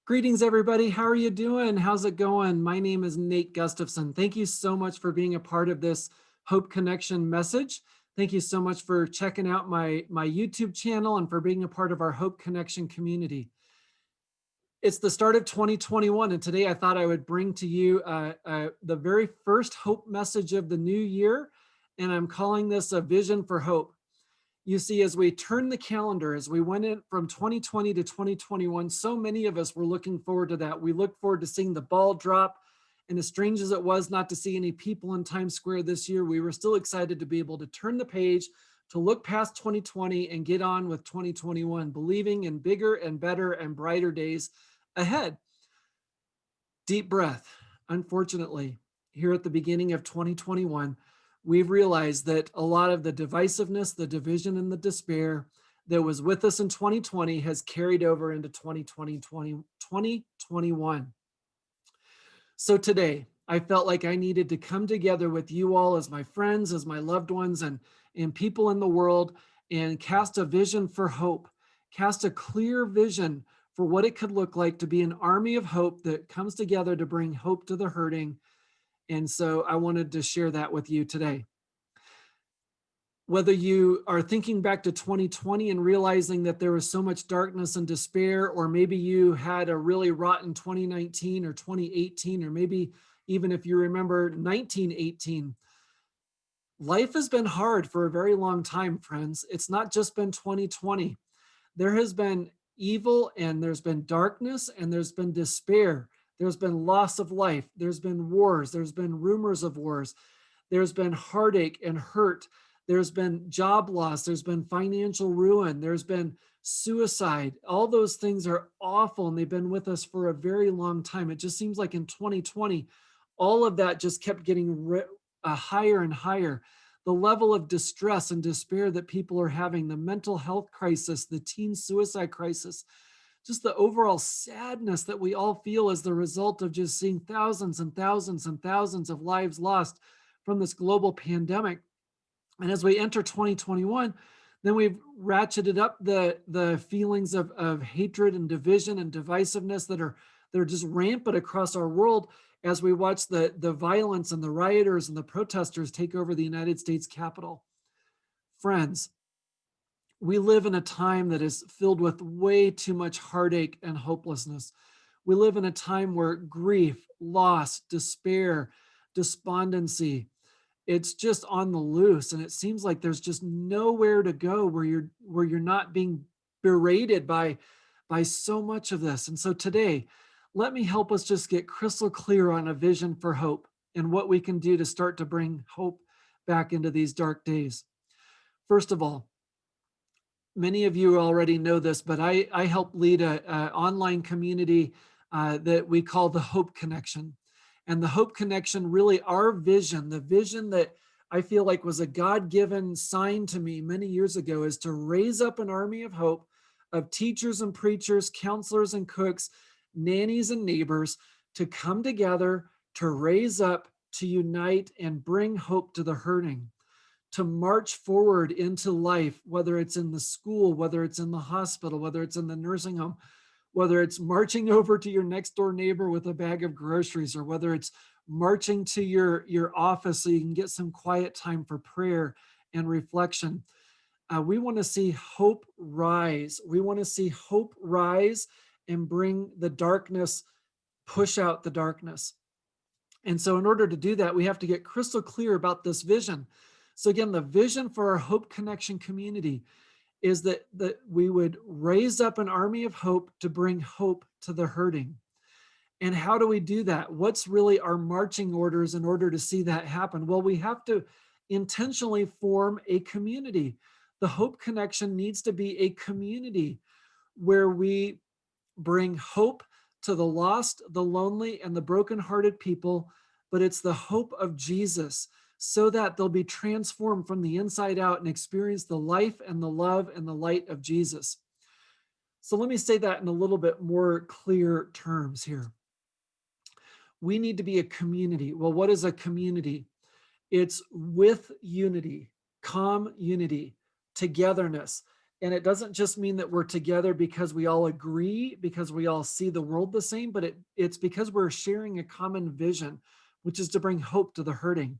Greetings, everybody. How are you doing? How's it going? My name is Nate Gustafson. Thank you so much for being a part of this Hope Connection message. Thank you so much for checking out my YouTube channel and for being a part of our Hope Connection community. It's the start of 2021, and today I thought I would bring to you the very first hope message of the new year, and I'm calling this a vision for hope. You see, as we turn the calendar, as we went in from 2020 to 2021, so many of us were looking forward to that. We looked forward to seeing the ball drop. And as strange as it was not to see any people in Times Square this year, we were still excited to be able to turn the page, to look past 2020 and get on with 2021, believing in bigger and better and brighter days ahead. Deep breath. Unfortunately, here at the beginning of 2021, we've realized that a lot of the divisiveness, the division, and the despair that was with us in 2020 has carried over into 2021. So today, I felt like I needed to come together with you all as my friends, as my loved ones, and people in the world and cast a vision for hope, cast a clear vision for what it could look like to be an army of hope that comes together to bring hope to the hurting. And so I wanted to share that with you today. Whether you are thinking back to 2020 and realizing that there was so much darkness and despair, or maybe you had a really rotten 2019 or 2018, or maybe even if you remember 1918, life has been hard for a very long time, friends. It's not just been 2020. There has been evil and there's been darkness and there's been despair. There's been loss of life. There's been wars. There's been rumors of wars. There's been heartache and hurt. There's been job loss. There's been financial ruin. There's been suicide. All those things are awful and they've been with us for a very long time. It just seems like in 2020, all of that just kept getting higher and higher. The level of distress and despair that people are having, the mental health crisis, the teen suicide crisis, just the overall sadness that we all feel as the result of just seeing thousands and thousands and thousands of lives lost from this global pandemic. And as we enter 2021, then we've ratcheted up the feelings of hatred and division and divisiveness that are just rampant across our world as we watch the violence and the rioters and the protesters take over the United States Capitol. Friends, we live in a time that is filled with way too much heartache and hopelessness. We live in a time where grief, loss, despair, despondency, it's just on the loose, and it seems like there's just nowhere to go where you're not being berated by so much of this. And so today, let me help us just get crystal clear on a vision for hope and what we can do to start to bring hope back into these dark days. First of all, many of you already know this, but I help lead a online community that we call the Hope Connection. And the Hope Connection, really our vision, the vision that I feel like was a God-given sign to me many years ago, is to raise up an army of hope of teachers and preachers, counselors and cooks, nannies and neighbors to come together, to raise up, to unite, and bring hope to the hurting, to march forward into life, whether it's in the school, whether it's in the hospital, whether it's in the nursing home, whether it's marching over to your next door neighbor with a bag of groceries, or whether it's marching to your office so you can get some quiet time for prayer and reflection. We want to see hope rise. We want to see hope rise and bring the darkness, push out the darkness. And so in order to do that, we have to get crystal clear about this vision. So again, the vision for our Hope Connection community is that we would raise up an army of hope to bring hope to the hurting. And how do we do that? What's really our marching orders in order to see that happen? Well, we have to intentionally form a community. The Hope Connection needs to be a community where we bring hope to the lost, the lonely, and the brokenhearted people, but it's the hope of Jesus, so that they'll be transformed from the inside out and experience the life and the love and the light of Jesus. So let me say that in a little bit more clear terms here. We need to be a community. Well, what is a community? It's with unity, calm unity, togetherness, And it doesn't just mean that we're together because we all agree, because we all see the world the same, but it's because we're sharing a common vision, which is to bring hope to the hurting.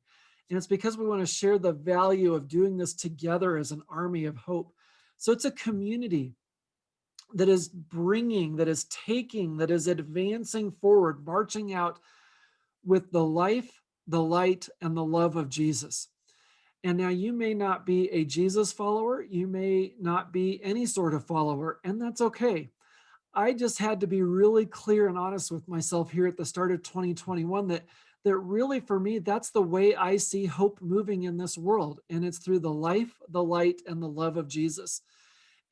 And it's because we want to share the value of doing this together as an army of hope. So it's a community that is bringing, that is taking, that is advancing forward, marching out with the life, the light, and the love of Jesus. And now you may not be a Jesus follower, you may not be any sort of follower, and that's okay. I just had to be really clear and honest with myself here at the start of 2021 that really for me that's the way I see hope moving in this world, and it's through the life, the light, and the love of Jesus.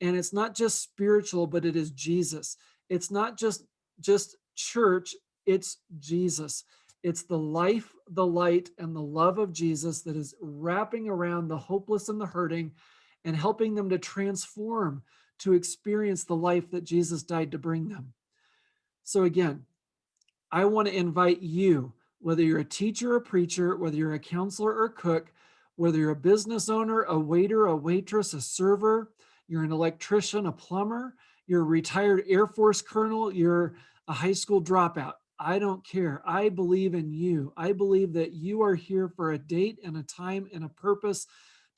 And it's not just spiritual, but it is Jesus. It's not just church, it's Jesus. It's the life, the light, and the love of Jesus that is wrapping around the hopeless and the hurting and helping them to transform to experience the life that Jesus died to bring them. So again, I want to invite you, whether you're a teacher or preacher, whether you're a counselor or cook, whether you're a business owner, a waiter, a waitress, a server, you're an electrician, a plumber, you're a retired Air Force colonel, you're a high school dropout. I don't care. I believe in you. I believe that you are here for a date and a time and a purpose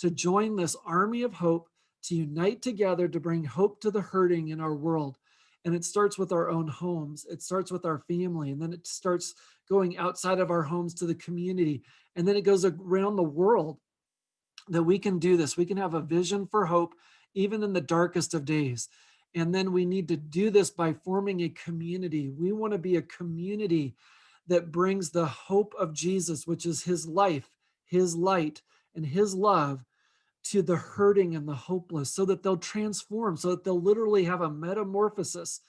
to join this army of hope, to unite together to bring hope to the hurting in our world. And it starts with our own homes. It starts with our family. And then it starts going outside of our homes to the community. And then it goes around the world that we can do this. We can have a vision for hope, even in the darkest of days. And then we need to do this by forming a community. We want to be a community that brings the hope of Jesus, which is his life, his light, and his love to the hurting and the hopeless so that they'll transform, so that they'll literally have a metamorphosis,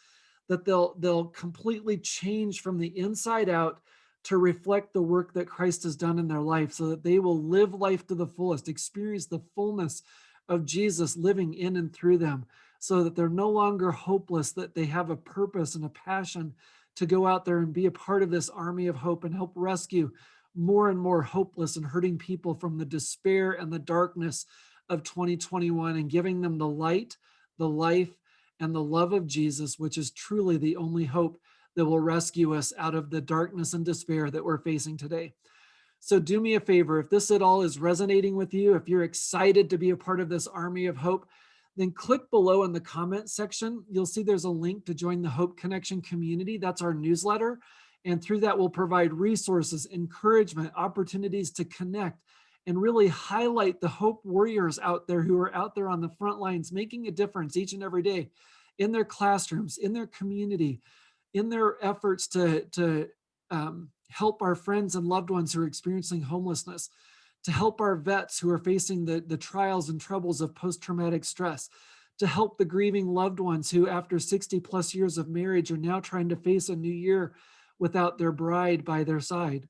that they'll completely change from the inside out to reflect the work that Christ has done in their life, so that they will live life to the fullest, experience the fullness of Jesus living in and through them, so that they're no longer hopeless, that they have a purpose and a passion to go out there and be a part of this army of hope and help rescue more and more hopeless and hurting people from the despair and the darkness of 2021 and giving them the light, the life, and the love of Jesus, which is truly the only hope that will rescue us out of the darkness and despair that we're facing today. So do me a favor, if this at all is resonating with you, if you're excited to be a part of this army of hope, then click below in the comment section. You'll see there's a link to join the Hope Connection community. That's our newsletter. And through that, we'll provide resources, encouragement, opportunities to connect, and really highlight the hope warriors out there who are out there on the front lines, making a difference each and every day in their classrooms, in their community, in their efforts to help our friends and loved ones who are experiencing homelessness, to help our vets who are facing the trials and troubles of post-traumatic stress, to help the grieving loved ones who, after 60 plus years of marriage, are now trying to face a new year without their bride by their side.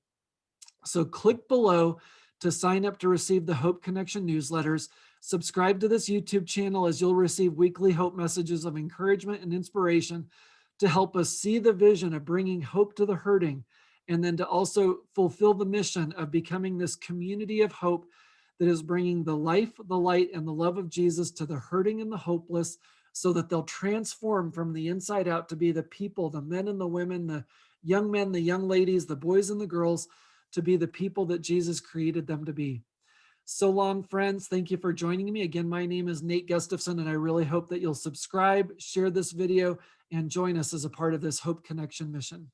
So click below to sign up to receive the Hope Connection newsletters. Subscribe to this YouTube channel as you'll receive weekly hope messages of encouragement and inspiration to help us see the vision of bringing hope to the hurting, and then to also fulfill the mission of becoming this community of hope that is bringing the life, the light, and the love of Jesus to the hurting and the hopeless, so that they'll transform from the inside out to be the people, the men and the women, the young men, the young ladies, the boys and the girls, to be the people that Jesus created them to be. So long, friends. Thank you for joining me. Again, my name is Nate Gustafson, and I really hope that you'll subscribe, share this video, and join us as a part of this Hope Connection mission.